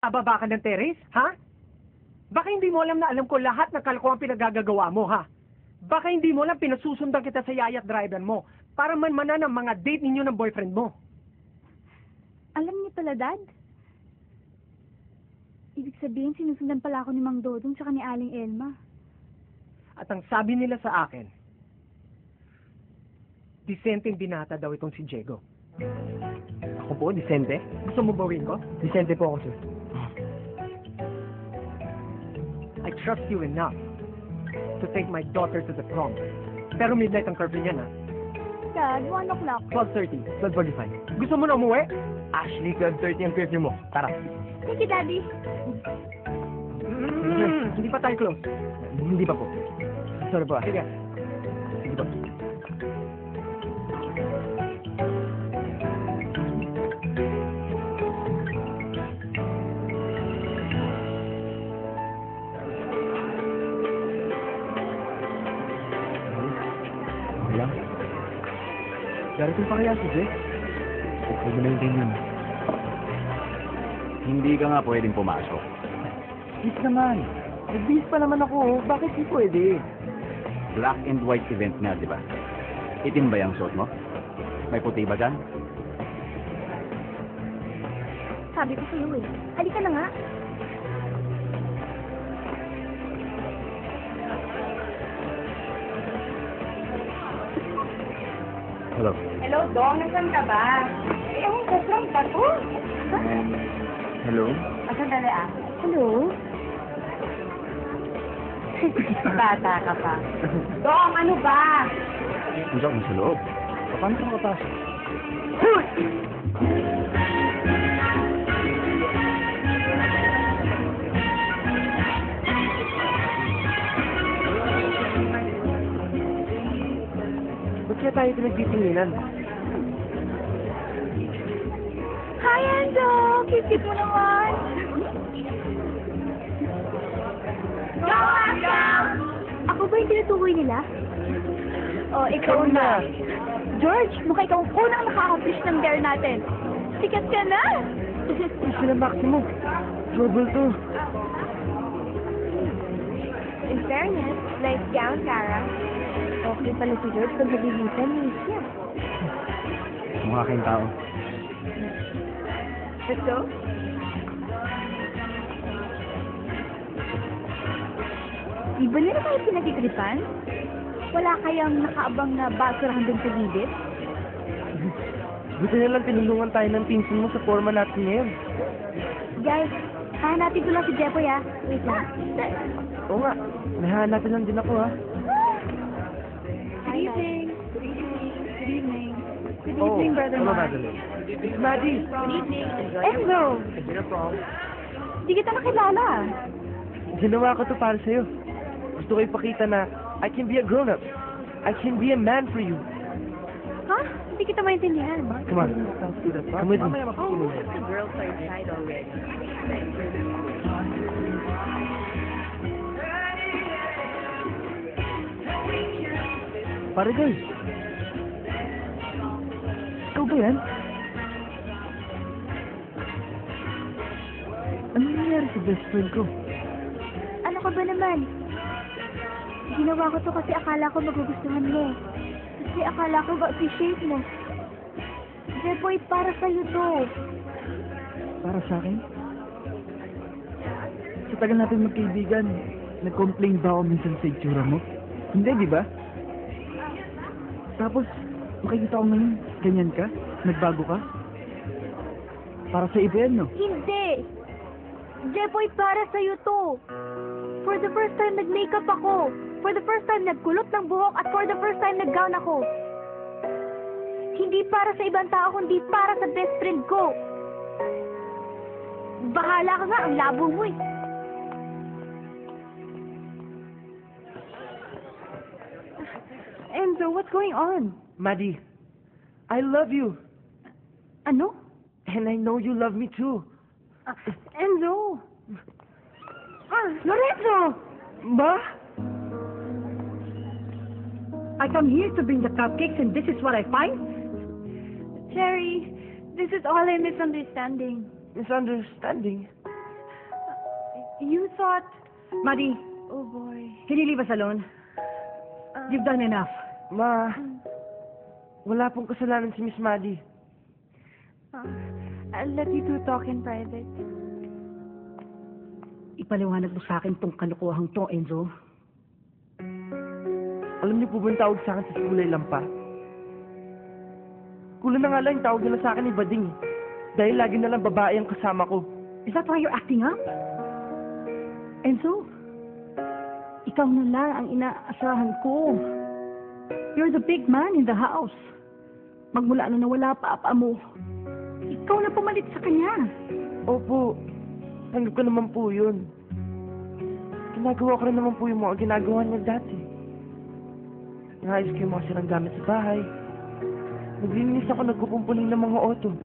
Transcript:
Ababa ka ng terrace, ha? Baka hindi mo alam na alam ko lahat ng kalokohan pinagagagawa mo, ha? Baka hindi mo alam pinasusundan kita sa yaya at driver mo para manmanan ang mga date ninyo ng boyfriend mo. Alam niyo pala, Dad? Ibig sabihin, sinusundan pala ako ni Mang Dodong tsaka ni Aling Elma. At ang sabi nila sa akin, disenteng binata daw itong si Diego. Ako po, disente? Gusto mo bawin ko? Disente po ako, sir. I trust you enough to take my daughter to the prom. Pero midnight ang curfew niyan, ha? Dad, 1 o'clock. 12:30. 12:45. Gusto mo na umuwi? Ashley, 12:30 ang curfew mo. Tara. Thank you, Daddy. Hindi pa tayo close. Hindi pa po. Sorry po. Sige. Sige po. Wala. Darating pa kaya si Jay? Huwag mo na yung ganyan. Hindi ka nga pwedeng pumasok. Please naman. Nagbihis pa naman ako. Bakit di pwede? Black and white event nga, di ba? Itim ba yung suot mo? May puti ba dyan? Sabi ko sa'yo eh. Halika na nga. Hello. Hello, Dong. Nasaan ka ba? Eh, ang kasang ba to? Hello? Sandali ah. Hello? Bata ka pa. Dong, ano ba? Nandiyan ka sa loob. Paano ka makapasok? Ba't kaya tayo pinagtitinginan? Hi, Enzo! Kikit mo naman. Go, Angel! Ako ba yung tinutukoy nila? Oh, ikaw na. George, mukha ikaw ang unang naka-accomplish ng dare natin. Sikat ka na! Push na maximum. Trouble to. In fairness, nice gown, Cara. Okay pala si George pag nabibita niya siya. Mukha kayong tao. Let's go. Di ba nila kayo pinagtitripan? Wala kayang nakaabang na basurahan dun sa gilid? Buti na lang tinulungan tayo ng pinsan mo sa forma natin ngayon. Guys, hahanapin ko lang si Jepoy ah. Wait lang. Oo nga. Nahanapin lang din ako ha. Good evening. Good evening. Good evening. Good Oh, evening, Brother hello, Mark. Madeline. It's Maddie. Good evening. Enzo! Is there a problem? Di kita nakilala. Ginawa ko to para sa'yo. Gusto ko ipakita na I can be a grown-up. I can be a man for you. Ha? Hindi kita maintindihan. Come on. Come with me. The girls are inside already. Pare guys. Ikaw ba yan? Ano nangyari sa best friend ko? Ano ka ba naman? Ginawa ko to kasi akala ko magugustuhan mo. Kasi akala ko ma-appreciate mo. Jepoy, para sa'yo to. Para sa akin? Sa tagal natin magkaibigan, nag-complain ba ako minsan sa itsura mo? Hindi, di ba? Tapos, makikita ko ngayon, ganyan ka? Nagbago ka? Para sa iba yan, no? Hindi! Jepoy, para sa'yo to. For the first time, nag-makeup ako. For the first time, nagkulot ng buhok. At for the first time, nag-gown ako. Hindi para sa ibang tao, kundi para sa best friend ko. Bahala ka nga, ang labo mo eh. Enzo, what's going on? Maddie, I love you. Ano? And I know you love me too. Enzo! Lorenzo! Ba? I come here to bring the cupcakes and this is what I find? Cherry, this is all a misunderstanding. Misunderstanding. You thought... Maddie, Oh boy. can you leave us alone? You've done enough. Ma, wala pong kasalanan si Miss Maddie. I'll let you two talk in private. Ipaliwanag mo sa akin tong kalukuhang to, Enzo. Alam niyo po ba yung tawag sa akin sa kulay lampa? Kulang na nga lang yung tawag nila sa akin ni Bading. Dahil lagi na lang babae ang kasama ko. Is that why you're acting up? Enzo, ikaw na lang ang inaasahan ko. You're the big man in the house. Magmula nung nawala pa apa mo, ikaw na pumalit sa kanya. Opo, tanggap ko naman po yun. Ginagawa ko rin naman po yung mga ginagawa niya dati. Nangayos ko yung mga sirang gamit sa bahay. Naglilinis ako, nagpupumpuning ng mga auto.